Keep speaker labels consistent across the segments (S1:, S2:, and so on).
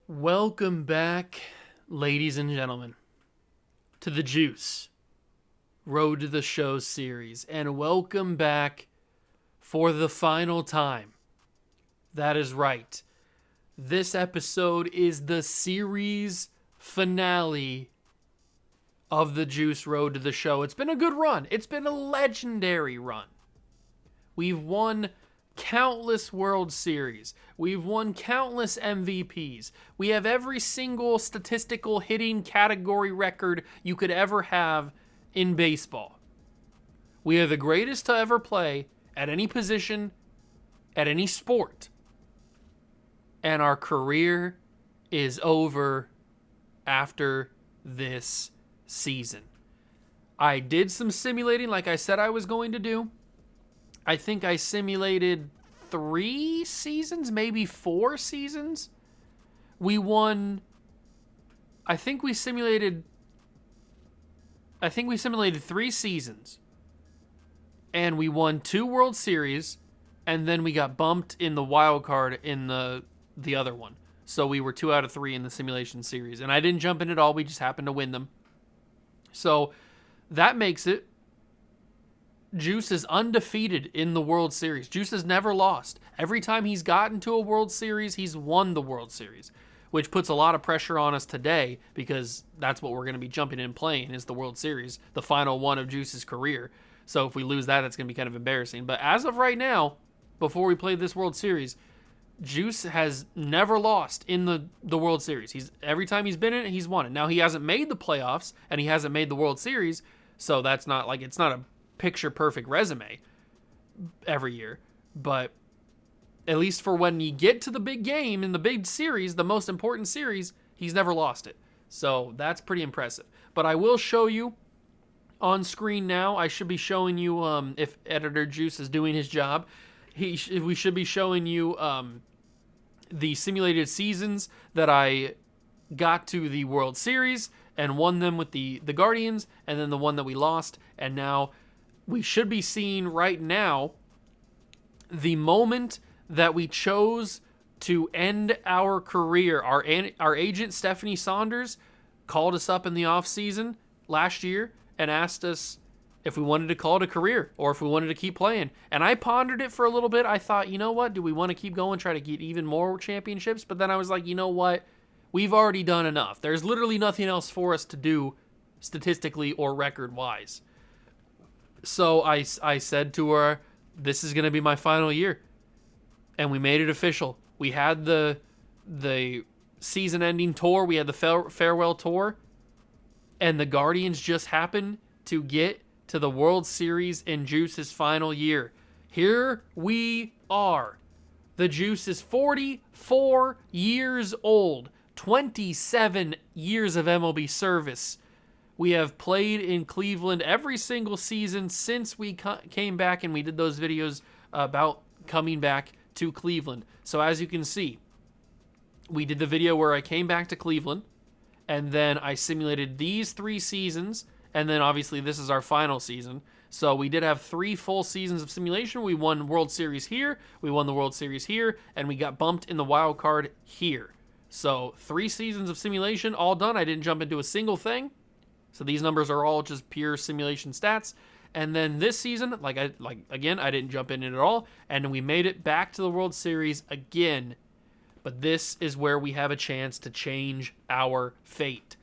S1: Welcome back, ladies and gentlemen, to the Juice Road to the Show series, and welcome back for the final time. That is right. This episode is the series finale of the Juice Road to the Show. It's been a good run. It's been a legendary run. We've won countless World Series. We've won countless MVPs. We have every single statistical hitting category record you could ever have in baseball. We are the greatest to ever play at any position, at any sport. And our career is over after this season. I did some simulating like I said I was going to do. I think I simulated 3 seasons, maybe 4 seasons. We won. I think we simulated 3 seasons. And we won 2 World Series, and then we got bumped in the wild card in the other one. So we were 2 out of 3 in the simulation series. And I didn't jump in at all. We just happened to win them. So that makes it Juice is undefeated in the World Series. Juice has never lost. Every time he's gotten to a World Series, he's won the World Series, which puts a lot of pressure on us today because that's what we're going to be jumping in and playing is the World Series, the final one of Juice's career. So if we lose that, it's going to be kind of embarrassing. But as of right now, before we play this World Series, Juice has never lost in the World Series. Every time he's been in it, he's won it. Now, he hasn't made the playoffs, and he hasn't made the World Series, so that's not like it's not a picture-perfect resume every year. But at least for when you get to the big game in the big series, the most important series, he's never lost it. So that's pretty impressive. But I will show you on screen now. I should be showing you, if Editor Juice is doing his job, we should be showing you the simulated seasons that I got to the World Series and won them with the Guardians, and then the one that we lost. And now we should be seeing right now the moment that we chose to end our career. Our agent, Stephanie Saunders, called us up in the offseason last year and asked us if we wanted to call it a career or if we wanted to keep playing. And I pondered it for a little bit. I thought, you know what? Do we want to keep going, try to get even more championships? But then I was like, you know what? We've already done enough. There's literally nothing else for us to do statistically or record-wise. So I said to her, this is going to be my final year. And we made it official. We had the season-ending tour. We had the farewell tour. And the Guardians just happened to get to the World Series in Juice's final year. Here we are. The Juice is 44 years old. 27 years of MLB service. We have played in Cleveland every single season since we came back, and we did those videos about coming back to Cleveland. So as you can see, we did the video where I came back to Cleveland, and then I simulated these 3 seasons, and then obviously this is our final season. So we did have 3 full seasons of simulation. We won World Series here, we won the World Series here, and we got bumped in the wild card here. So 3 seasons of simulation, all done. I didn't jump into a single thing. So these numbers are all just pure simulation stats. And then this season, again, I didn't jump in it at all. And we made it back to the World Series again. But this is where we have a chance to change our fate.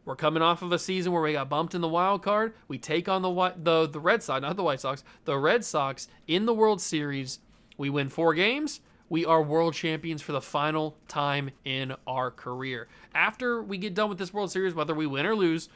S1: We're coming off of a season where we got bumped in the wild card. We take on the Red Sox, not the White Sox, the Red Sox in the World Series. We win 4 games. We are world champions for the final time in our career. After we get done with this World Series, whether we win or lose,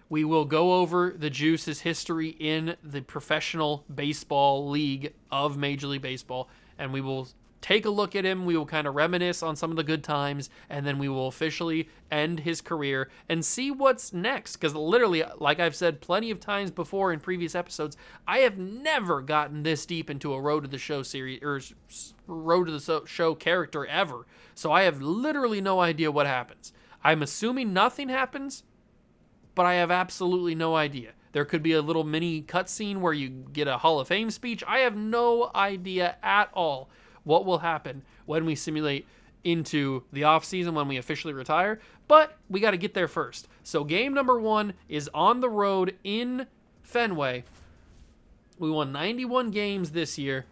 S1: we will go over the Juice's history in the professional baseball league of Major League Baseball, and we will take a look at him. We will kind of reminisce on some of the good times, and then we will officially end his career and see what's next. Because literally, like I've said plenty of times before in previous episodes, I have never gotten this deep into a Road to the Show series or Road to the Show character ever. So I have literally no idea what happens. I'm assuming nothing happens, but I have absolutely no idea. There could be a little mini cutscene where you get a Hall of Fame speech. I have no idea at all what will happen when we simulate into the offseason when we officially retire, but we got to get there first. So game number 1 is on the road in Fenway. We won 91 games this year.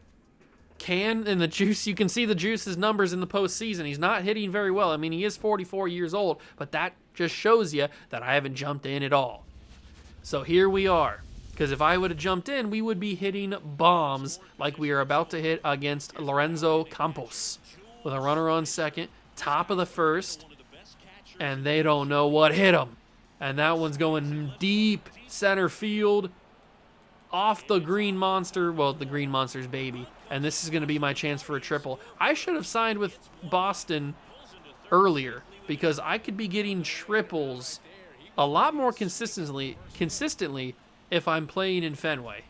S1: And the Juice, you can see the Juice's numbers in the postseason. He's not hitting very well. I mean, he is 44 years old, but that just shows you that I haven't jumped in at all. So here we are. Because if I would have jumped in, we would be hitting bombs like we are about to hit against Lorenzo Campos. With a runner on second, top of the first, and they don't know what hit him. And that one's going deep center field, off the Green Monster, well, the Green Monster's baby. And this is going to be my chance for a triple. I should have signed with Boston earlier because I could be getting triples a lot more consistently if I'm playing in Fenway.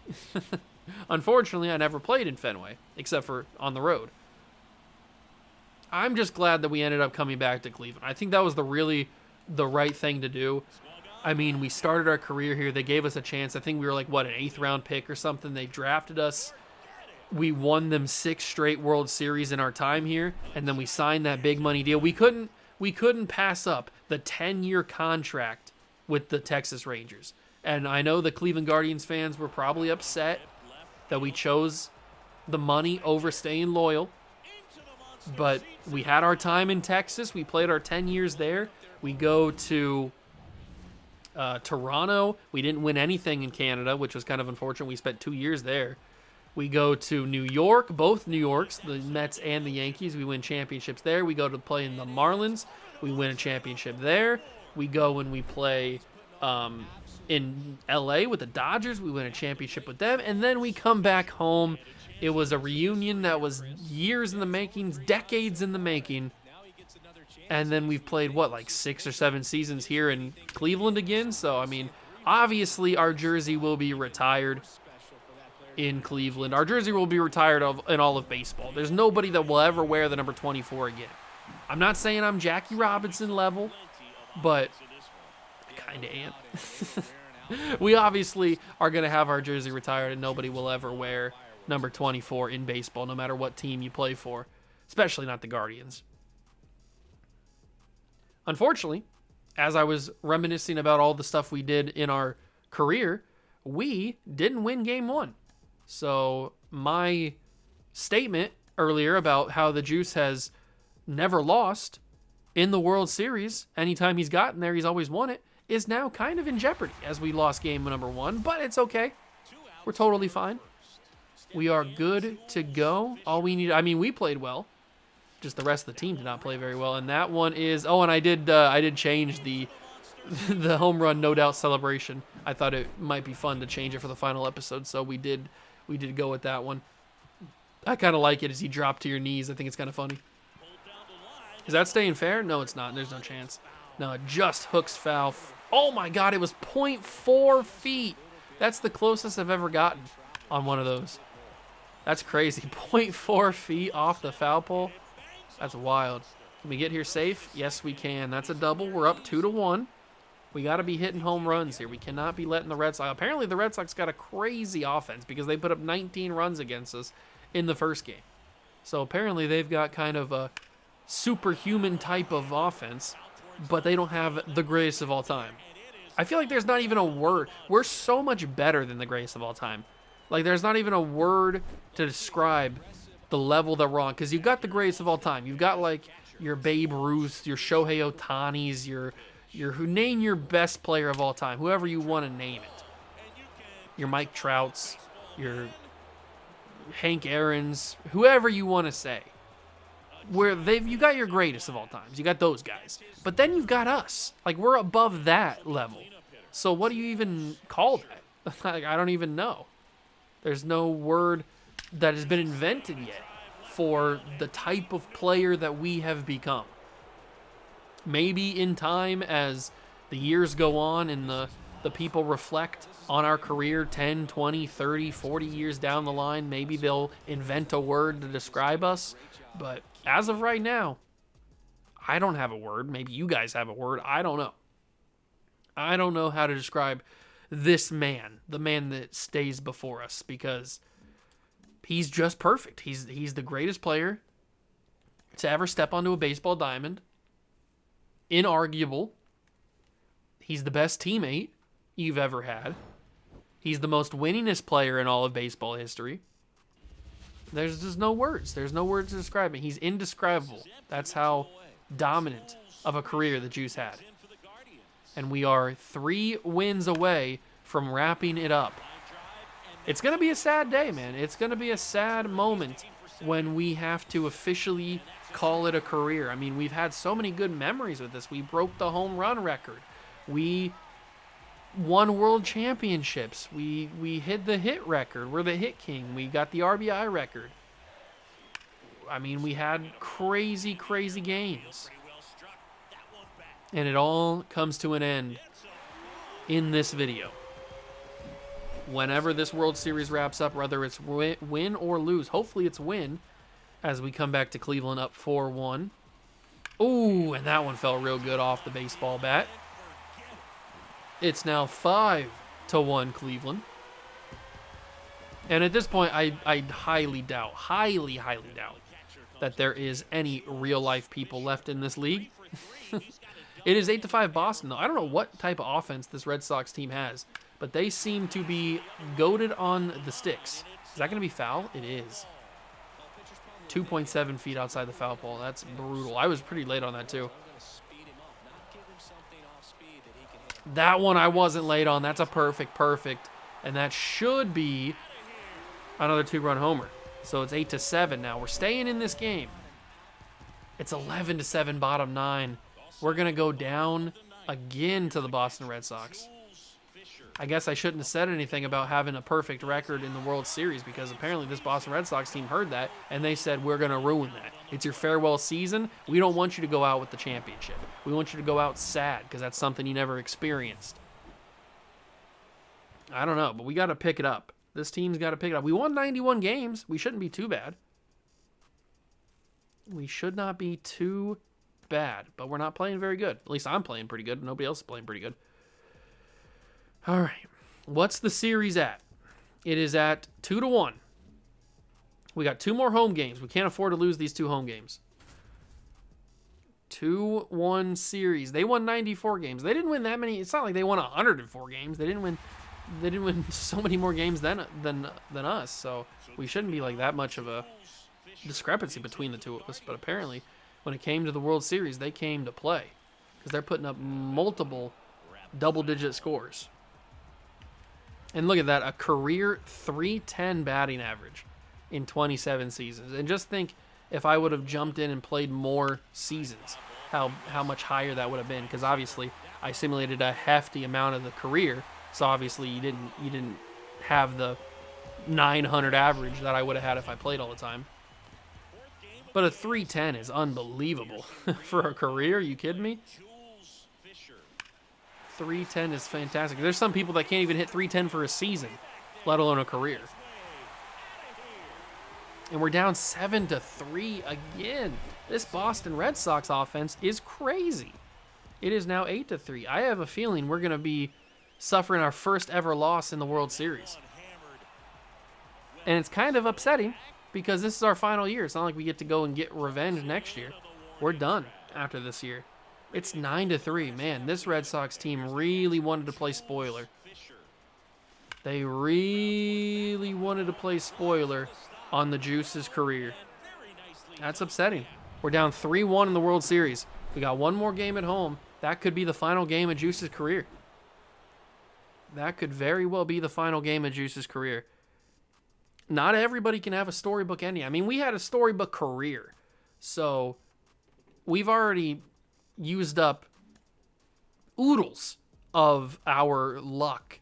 S1: Unfortunately, I never played in Fenway, except for on the road. I'm just glad that we ended up coming back to Cleveland. I think that was the right thing to do. I mean, we started our career here. They gave us a chance. I think we were like, an 8th round pick or something. They drafted us. We won them 6 straight World Series in our time here, and then we signed that big money deal. We couldn't pass up the 10-year contract with the Texas Rangers. And I know the Cleveland Guardians fans were probably upset that we chose the money over staying loyal. But we had our time in Texas. We played our 10 years there. We go to Toronto. We didn't win anything in Canada, which was kind of unfortunate. We spent 2 years there. We go to New York, both New Yorks, the Mets and the Yankees. We win championships there. We go to play in the Marlins. We win a championship there. We go and we play in LA with the Dodgers. We win a championship with them. And then we come back home. It was a reunion that was years in the making, decades in the making. And then we've played, 6 or 7 seasons here in Cleveland again. So, I mean, obviously our jersey will be retired in Cleveland. Our jersey will be retired in all of baseball. There's nobody that will ever wear the number 24 again. I'm not saying I'm Jackie Robinson level, but I kind of am. We obviously are going to have our jersey retired, and nobody will ever wear number 24 in baseball, no matter what team you play for, especially not the Guardians. Unfortunately, as I was reminiscing about all the stuff we did in our career, we didn't win game 1. So my statement earlier about how the Juice has never lost in the World Series, anytime he's gotten there, he's always won it, is now kind of in jeopardy as we lost game number 1, but it's okay. We're totally fine. We are good to go. All we need, we played well. Just the rest of the team did not play very well. And that one is, and I did change the home run no doubt celebration. I thought it might be fun to change it for the final episode, so we did go with that one. I kind of like it as he dropped to your knees. I think it's kind of funny. Is that staying fair? No, it's not. There's no chance. No, it just hooks foul. Oh my God, it was 0.4 feet. That's the closest I've ever gotten on one of those. That's crazy. 0.4 feet off the foul pole. That's wild. Can we get here safe? Yes, we can. That's a double. We're up 2-1. We got to be hitting home runs here. We cannot be letting the Red Sox. Apparently, the Red Sox got a crazy offense because they put up 19 runs against us in the first game. So apparently, they've got kind of a superhuman type of offense, but they don't have the greatest of all time. I feel like there's not even a word. We're so much better than the greatest of all time. Like, there's not even a word to describe the level that we're on, because you've got the greatest of all time. You've got, like, your Babe Ruth, your Shohei Ohtani's, your name your best player of all time, whoever you want to name it. Your Mike Trouts, your Hank Aaron's, whoever you want to say. You got your greatest of all times. You got those guys. But then you've got us. Like, we're above that level. So what do you even call that? Like, I don't even know. There's no word that has been invented yet for the type of player that we have become. Maybe in time, as the years go on and the people reflect on our career 10, 20, 30, 40 years down the line, maybe they'll invent a word to describe us. But as of right now, I don't have a word. Maybe you guys have a word. I don't know. I don't know how to describe this man, the man that stays before us, because he's just perfect. He's the greatest player to ever step onto a baseball diamond. Inarguable. He's the best teammate you've ever had. He's the most winningest player in all of baseball history. There's just no words. There's no words to describe him. He's indescribable. That's how dominant of a career the Juice had. And we are 3 wins away from wrapping it up. It's going to be a sad day, man. It's going to be a sad moment when we have to officially call it a career. I mean, we've had so many good memories with this. We broke the home run record. We won world championships. We hit the hit record. We're the hit king. We got the RBI record. I mean, we had crazy, crazy games. And it all comes to an end in this video. Whenever this World Series wraps up, whether it's win or lose, hopefully it's win, as we come back to Cleveland up 4-1. Ooh, and that one fell real good off the baseball bat. It's now 5-1 Cleveland. And at this point, I highly doubt that there is any real-life people left in this league. It is 8-5 Boston, though. I don't know what type of offense this Red Sox team has, but they seem to be goated on the sticks. Is that going to be foul? It is. 2.7 feet outside the foul pole. That's brutal. I was pretty late on that, too. That one I wasn't late on. That's a perfect. And that should be another 2-run homer. So it's 8-7 now. We're staying in this game. It's 11-7 bottom 9. We're going to go down again to the Boston Red Sox. I guess I shouldn't have said anything about having a perfect record in the World Series, because apparently this Boston Red Sox team heard that, and they said, we're going to ruin that. It's your farewell season. We don't want you to go out with the championship. We want you to go out sad, because that's something you never experienced. I don't know, but we got to pick it up. This team's got to pick it up. We won 91 games. We shouldn't be too bad. We should not be too bad, but we're not playing very good. At least I'm playing pretty good. Nobody else is playing pretty good. All right. What's the series at? It is at 2-1. We got 2 more home games. We can't afford to lose these 2 home games. 2-1 series. They won 94 games. They didn't win that many. It's not like they won 104 games. They didn't win so many more games than us. So we shouldn't be like that much of a discrepancy between the two of us. But apparently, when it came to the World Series, they came to play, because they're putting up multiple double-digit scores. And look at that, a career .310 batting average in 27 seasons. And just think, if I would have jumped in and played more seasons, how much higher that would have been. Because obviously, I simulated a hefty amount of the career, so obviously you didn't have the 900 average that I would have had if I played all the time. But a .310 is unbelievable for a career. Are you kidding me? 310 is fantastic. There's some people that can't even hit 310 for a season, let alone a career. And we're down 7-3 again. This Boston Red Sox offense is crazy. It is now 8-3. I have a feeling we're going to be suffering our first ever loss in the World Series. And it's kind of upsetting, because this is our final year. It's not like we get to go and get revenge next year. We're done after this year. It's 9-3. Man, this Red Sox team really wanted to play spoiler. They really wanted to play spoiler on the Juice's career. That's upsetting. We're down 3-1 in the World Series. We got 1 more game at home. That could be the final game of Juice's career. That could very well be the final game of Juice's career. Not everybody can have a storybook ending. I mean, we had a storybook career. So we've already used up oodles of our luck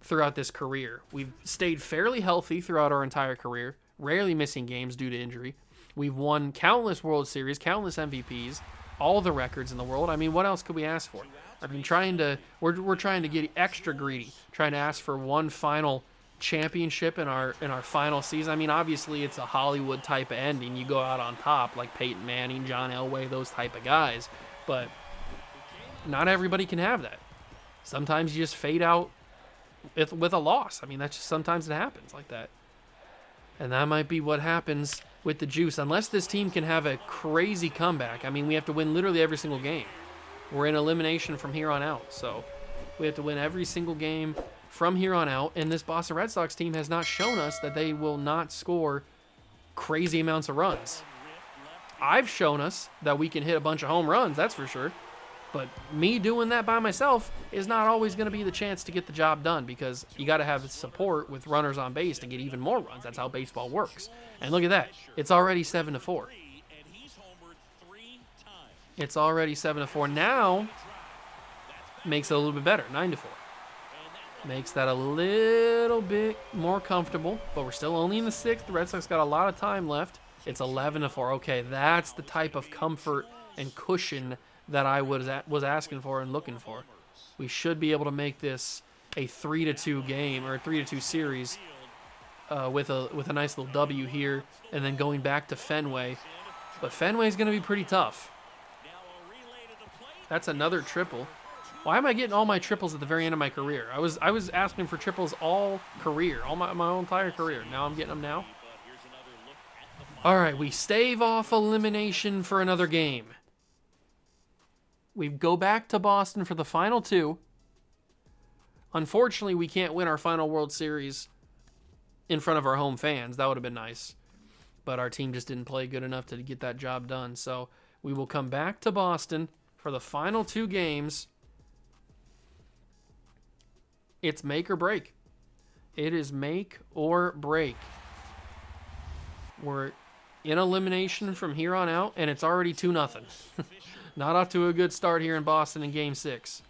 S1: throughout this career. We've stayed fairly healthy throughout our entire career, rarely missing games due to injury. We've won countless World Series, countless MVPs, all the records in the world. I mean, what else could we ask for? I mean, we're trying to get extra greedy, trying to ask for one final championship in our final season. I mean, obviously it's a Hollywood type of ending. You go out on top, like Peyton Manning, John Elway, those type of guys. But not everybody can have that. Sometimes you just fade out with a loss. I mean, that's just, sometimes it happens like that. And that might be what happens with the juice unless this team can have a crazy comeback. I mean, we have to win literally every single game. We're in elimination from here on out, so we have to win every single game from here on out, and this Boston Red Sox team has not shown us that they will not score crazy amounts of runs. I've shown us that we can hit a bunch of home runs, that's for sure, but me doing that by myself is not always going to be the chance to get the job done, because you got to have support with runners on base to get even more runs. That's how baseball works. And look at that. It's already 7-4. It's already 7-4. Now makes it a little bit better, 9-4. Makes that a little bit more comfortable, but we're still only in the 6th. The Red Sox got a lot of time left. It's 11-4. Okay, that's the type of comfort and cushion that I was asking for and looking for. We should be able to make this a 3-2 game, or a 3-2 series, with a nice little W here, and then going back to Fenway. But Fenway's going to be pretty tough. That's another triple. Why am I getting all my triples at the very end of my career? I was asking for triples all career, all my whole entire career. Now I'm getting them now. All right, we stave off elimination for another game. We go back to Boston for the final 2. Unfortunately, we can't win our final World Series in front of our home fans. That would have been nice. But our team just didn't play good enough to get that job done. So we will come back to Boston for the final 2 games. It's make or break. It is make or break. We're in elimination from here on out, and it's already 2-0. Not off to a good start here in Boston in Game 6.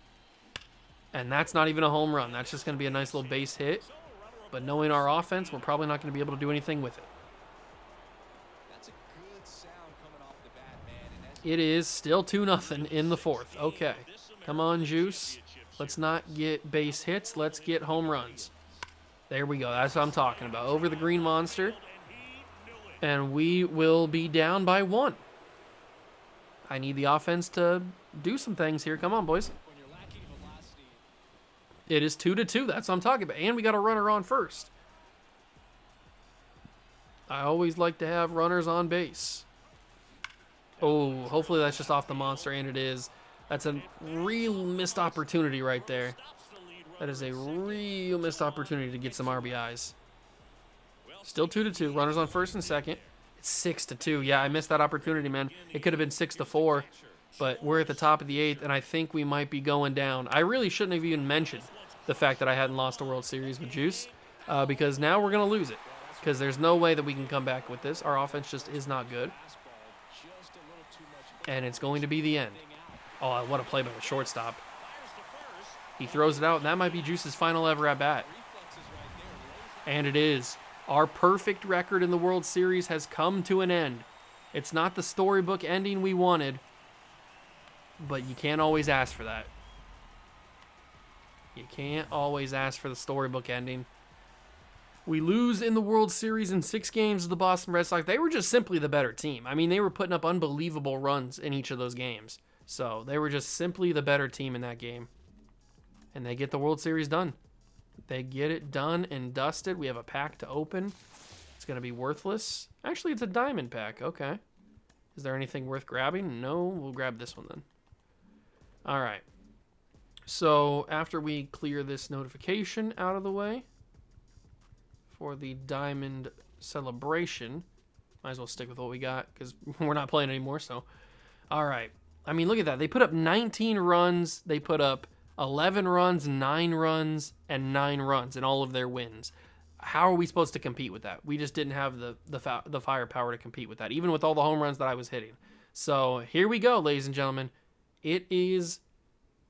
S1: And that's not even a home run. That's just going to be a nice little base hit. But knowing our offense, we're probably not going to be able to do anything with it. It is still 2-0 in the 4th. Okay. Come on, Juice. Let's not get base hits. Let's get home runs. There we go. That's what I'm talking about. Over the green monster. And we will be down by 1. I need the offense to do some things here. Come on, boys. It is 2-2. That's what I'm talking about. And we got a runner on first. I always like to have runners on base. Oh, hopefully that's just off the monster, and it is. That's a real missed opportunity right there. That is a real missed opportunity to get some RBIs. Still 2-2. Runners on first and second. It's 6-2. Yeah, I missed that opportunity, man. It could have been 6-4, but we're at the top of the 8th, and I think we might be going down. I really shouldn't have even mentioned the fact that I hadn't lost a World Series with Juice, because now we're going to lose it, because there's no way that we can come back with this. Our offense just is not good, and it's going to be the end. Oh, what a play by the shortstop. He throws it out, and that might be Juice's final ever at bat. And it is. Our perfect record in the World Series has come to an end. It's not the storybook ending we wanted, but you can't always ask for that. You can't always ask for the storybook ending. We lose in the World Series in 6 games to the Boston Red Sox. They were just simply the better team. I mean, they were putting up unbelievable runs in each of those games. So they were just simply the better team in that game. And they get the World Series done. They get it done and dusted. We have a pack to open. It's going to be worthless. Actually, it's a diamond pack. Okay. Is there anything worth grabbing? No. We'll grab this one then. All right. So after we clear this notification out of the way for the diamond celebration, might as well stick with what we got because we're not playing anymore. So, all right. I mean, look at that. They put up 19 runs. They put up 11 runs, 9 runs, and 9 runs in all of their wins. How are we supposed to compete with that? We just didn't have the firepower to compete with that, even with all the home runs that I was hitting. So here we go, ladies and gentlemen. It is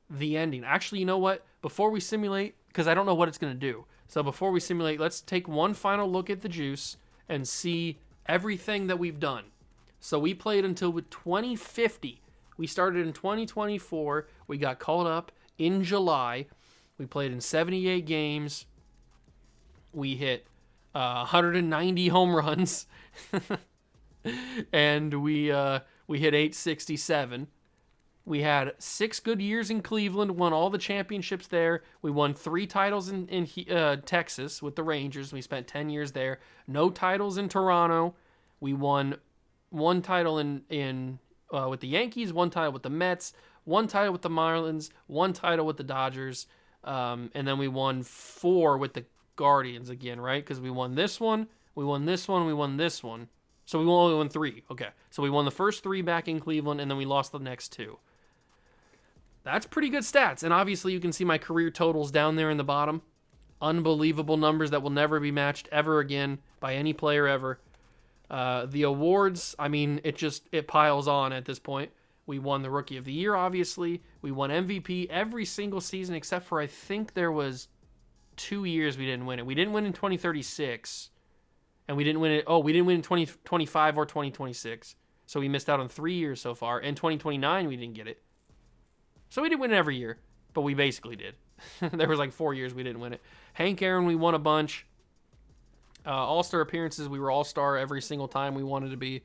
S1: the ending. Actually, you know what? Before we simulate, because I don't know what it's going to do. So before we simulate, let's take one final look at the juice and see everything that we've done. So we played until 2050. We started in 2024. We got called up in July. We played in 78 games. We hit 190 home runs. And we hit 867. We had 6 good years in Cleveland, won all the championships there. We won 3 titles in Texas with the Rangers. We spent 10 years there. No titles in Toronto. We won one title in with the Yankees, one title with the Mets, one title with the Marlins, one title with the Dodgers, and then we won 4 with the Guardians again, right? Because we won this one, we won this one, we won this one. So we only won 3. Okay. So we won the first 3 back in Cleveland, and then we lost the next 2. That's pretty good stats. And obviously you can see my career totals down there in the bottom. Unbelievable numbers that will never be matched ever again by any player ever. The awards, I mean, it piles on at this point. We won the Rookie of the Year, obviously. We won MVP every single season except for I think there was 2 years we didn't win it. We didn't win in 2036. And we didn't win it. Oh, we didn't win in 2025 or 2026. So we missed out on 3 years so far. In 2029, we didn't get it. So we didn't win it every year, but we basically did. There was like 4 years we didn't win it. Hank Aaron, we won a bunch. All-Star appearances, we were All-Star every single time we wanted to be.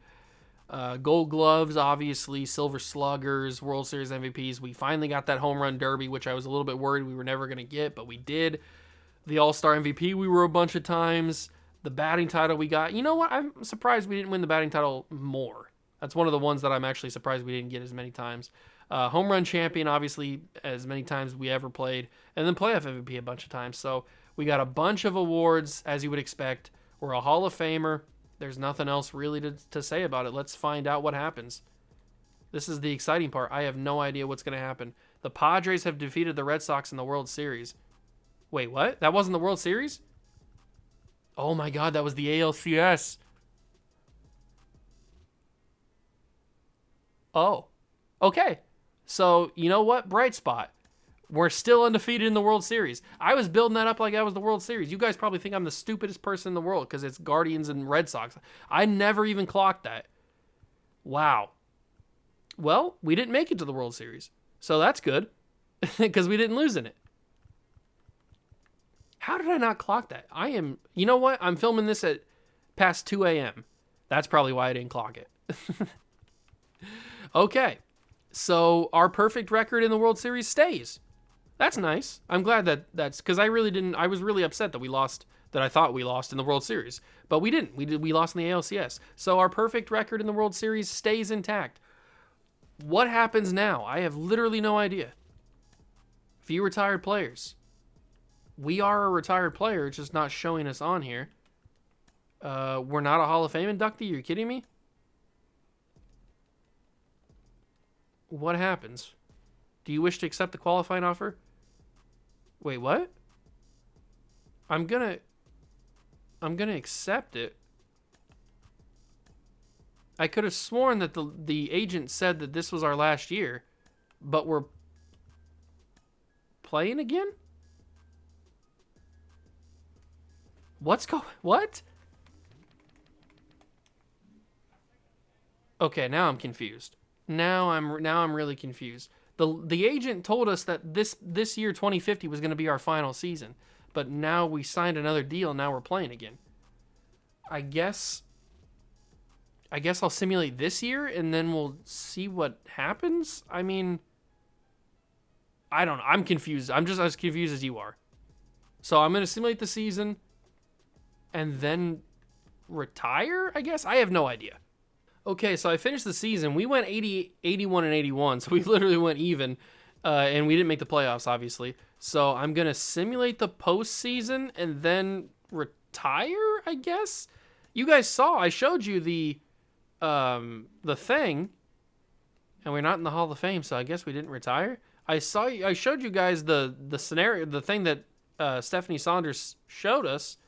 S1: Gold Gloves, obviously. Silver Sluggers, World Series MVPs. We finally got that Home Run Derby, which I was a little bit worried we were never going to get, but we did. The All-Star MVP, we were a bunch of times. The batting title we got. You know what? I'm surprised we didn't win the batting title more. That's one of the ones that I'm actually surprised we didn't get as many times. Home run champion, obviously, as many times we ever played. And then playoff MVP a bunch of times. So we got a bunch of awards, as you would expect. We're a Hall of Famer. There's nothing else really to say about it. Let's find out what happens. This is the exciting part. I have no idea what's going to happen. The Padres have defeated the Red Sox in the World Series. Wait, what? That wasn't the World Series? Oh my God, that was the ALCS. Oh, okay. So, you know what? Bright spot. We're still undefeated in the World Series. I was building that up like that was the World Series. You guys probably think I'm the stupidest person in the world because it's Guardians and Red Sox. I never even clocked that. Wow. Well, we didn't make it to the World Series. So that's good because we didn't lose in it. How did I not clock that? You know what? I'm filming this at past 2 a.m. That's probably why I didn't clock it. Okay. So our perfect record in the World Series stays. That's nice. I'm glad that's because I was really upset that we lost, that I thought we lost in the World Series. But we didn't. We lost in the ALCS. So our perfect record in the World Series stays intact. What happens now? I have literally no idea. Few retired players. We are a retired player, it's just not showing us on here. We're not a Hall of Fame inductee? You're kidding me? What happens? Do you wish to accept the qualifying offer? Wait, what? I'm gonna accept it. I could have sworn that the agent said that this was our last year, but we're playing again? What? Okay, now I'm confused. Now I'm really confused. The agent told us that this year 2050 was going to be our final season, but now we signed another deal. Now we're playing again. I guess I'll simulate this year and then we'll see what happens. I mean, I don't know. I'm confused. I'm just as confused as you are. So I'm going to simulate the season and then retire, I guess? I have no idea. Okay, so I finished the season. We went 80, 81, and 81, so we literally went even, and we didn't make the playoffs, obviously. So I'm going to simulate the postseason and then retire, I guess? You guys saw, I showed you the thing, and we're not in the Hall of Fame, so I guess we didn't retire. I showed you guys the scenario, the thing that Stephanie Saunders showed us.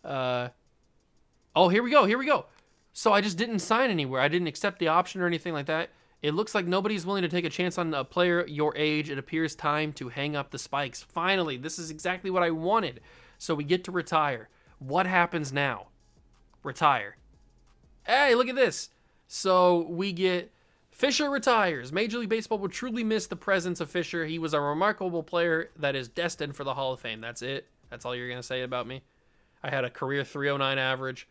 S1: Oh, here we go. So I just didn't sign anywhere. I didn't accept the option or anything like that. It looks like nobody's willing to take a chance on a player your age. It appears time to hang up the spikes. Finally, this is exactly what I wanted. So we get to retire. What happens now? Retire. Hey, look at this. So we get Fisher retires. Major League Baseball will truly miss the presence of Fisher. He was a remarkable player that is destined for the Hall of Fame. That's it. That's all you're going to say about me? I had a career .309 average,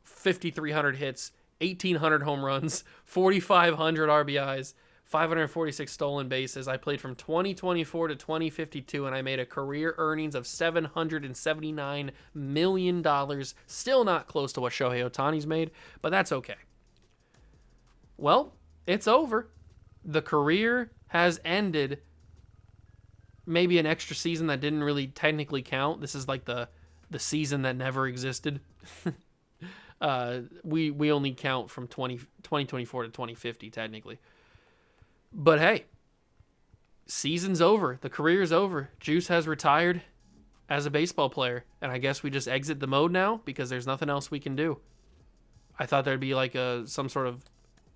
S1: 5,300 hits, 1,800 home runs, 4,500 RBIs, 546 stolen bases. I played from 2024 to 2052, and I made a career earnings of $779 million. Still not close to what Shohei Ohtani's made, but that's okay. Well, it's over. The career has ended. Maybe an extra season that didn't really technically count. This is like the season that never existed. We only count from 2024 to 2050 technically. But hey, season's over. The career's over. Juice has retired as a baseball player, and I guess we just exit the mode now because there's nothing else we can do. I thought there'd be like some sort of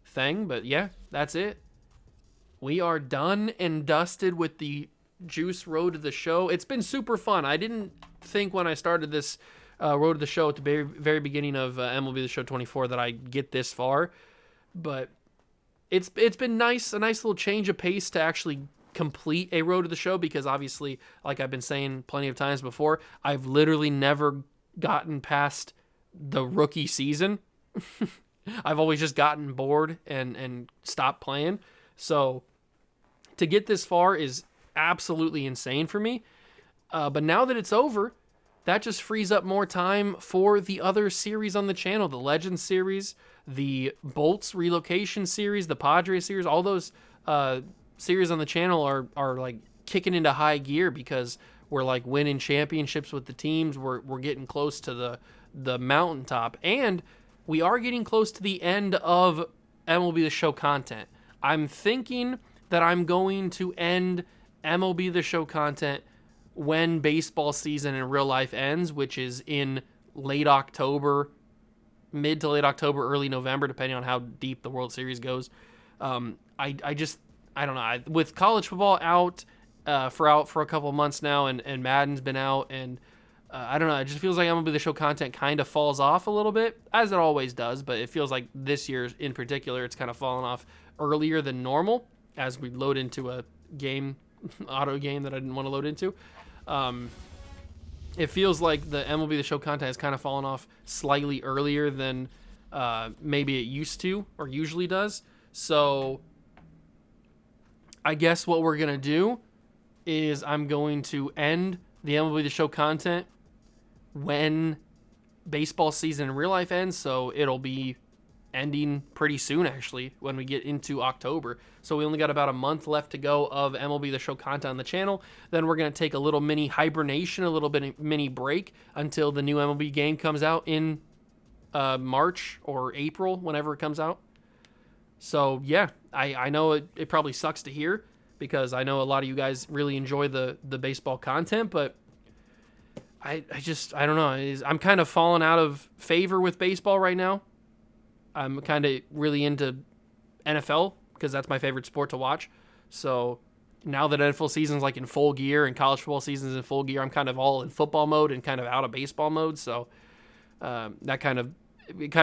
S1: thing, but yeah, that's it. We are done and dusted with the Juice Road to the Show. It's been super fun. I didn't think when I started this Road to the Show at the very, very beginning of MLB The Show 24 that I'd get this far, but it's been nice, a nice little change of pace to actually complete a Road to the Show, because obviously, like I've been saying plenty of times before, I've literally never gotten past the rookie season. I've always just gotten bored and stopped playing. So to get this far is absolutely insane for me. But now that it's over, that just frees up more time for the other series on the channel, the Legends series, the Bolts relocation series, the Padres series. All those series on the channel are like kicking into high gear because we're like winning championships with the teams. We're getting close to the mountaintop, and we are getting close to the end of MLB The Show content. I'm thinking that I'm going to end MLB The Show content when baseball season in real life ends, which is in late October, mid to late October, early November, depending on how deep the World Series goes. I don't know. With college football out for a couple of months now, and Madden's been out, and I don't know. It just feels like MLB The Show content kind of falls off a little bit, as it always does, but it feels like this year in particular, it's kind of fallen off earlier than normal as we load into a game, auto game that I didn't want to load into. It feels like the MLB The Show content has kind of fallen off slightly earlier than maybe it used to or usually does. So I guess what we're going to do is I'm going to end the MLB The Show content when baseball season in real life ends. So it'll be ending pretty soon, actually, when we get into October. So we only got about a month left to go of MLB The Show content on the channel. Then we're going to take a little mini hibernation, a little bit of mini break until the new MLB game comes out in March or April, whenever it comes out. So yeah, I know it probably sucks to hear, because I know a lot of you guys really enjoy the baseball content, but I don't know. I'm kind of falling out of favor with baseball right now. I'm kind of really into NFL because that's my favorite sport to watch. So now that NFL season's like in full gear and college football season's in full gear, I'm kind of all in football mode and kind of out of baseball mode. So that kind of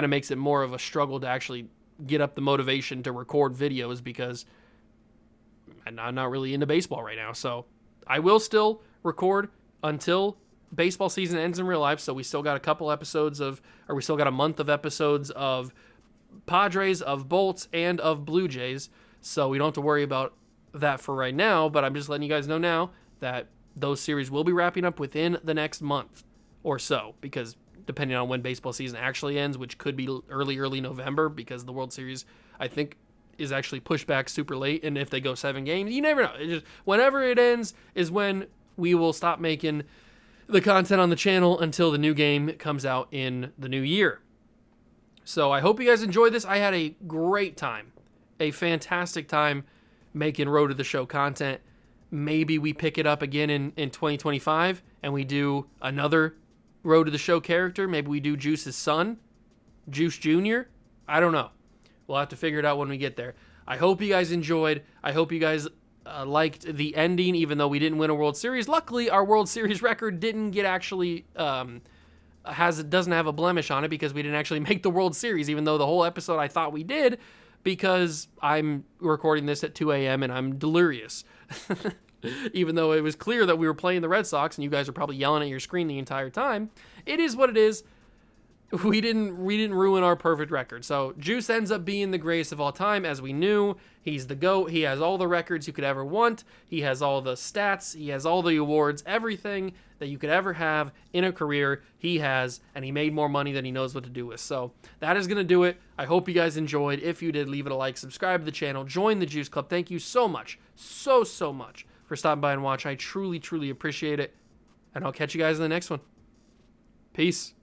S1: makes it more of a struggle to actually get up the motivation to record videos, because I'm not really into baseball right now. So I will still record until baseball season ends in real life. So we still got we still got a month of episodes of Padres, of Bolts, and of Blue Jays. So we don't have to worry about that for right now, but I'm just letting you guys know now that those series will be wrapping up within the next month or so, because depending on when baseball season actually ends, which could be early November, because the World Series, I think, is actually pushed back super late, and if they go 7 games, you never know. It just, whenever it ends is when we will stop making the content on the channel until the new game comes out in the new year. So I hope you guys enjoyed this. I had a great time, a fantastic time making Road to the Show content. Maybe we pick it up again in 2025 and we do another Road to the Show character. Maybe we do Juice's son, Juice Jr. I don't know. We'll have to figure it out when we get there. I hope you guys enjoyed. I hope you guys liked the ending, even though we didn't win a World Series. Luckily, our World Series record didn't get actually doesn't have a blemish on it, because we didn't actually make the World Series, even though the whole episode I thought we did, because I'm recording this at 2 a.m. and I'm delirious. Even though it was clear that we were playing the Red Sox and you guys are probably yelling at your screen the entire time. It is what it is. we didn't ruin our perfect record. So Juice ends up being the greatest of all time, as we knew. He's the GOAT. He has all the records you could ever want. He has all the stats. He has all the awards. Everything that you could ever have in a career, he has, and he made more money than he knows what to do with. So that is going to do it. I hope you guys enjoyed. If you did, leave it a like, subscribe to the channel, join the Juice Club. Thank you so much, so much for stopping by and watching. I truly, truly appreciate it. And I'll catch you guys in the next one. Peace.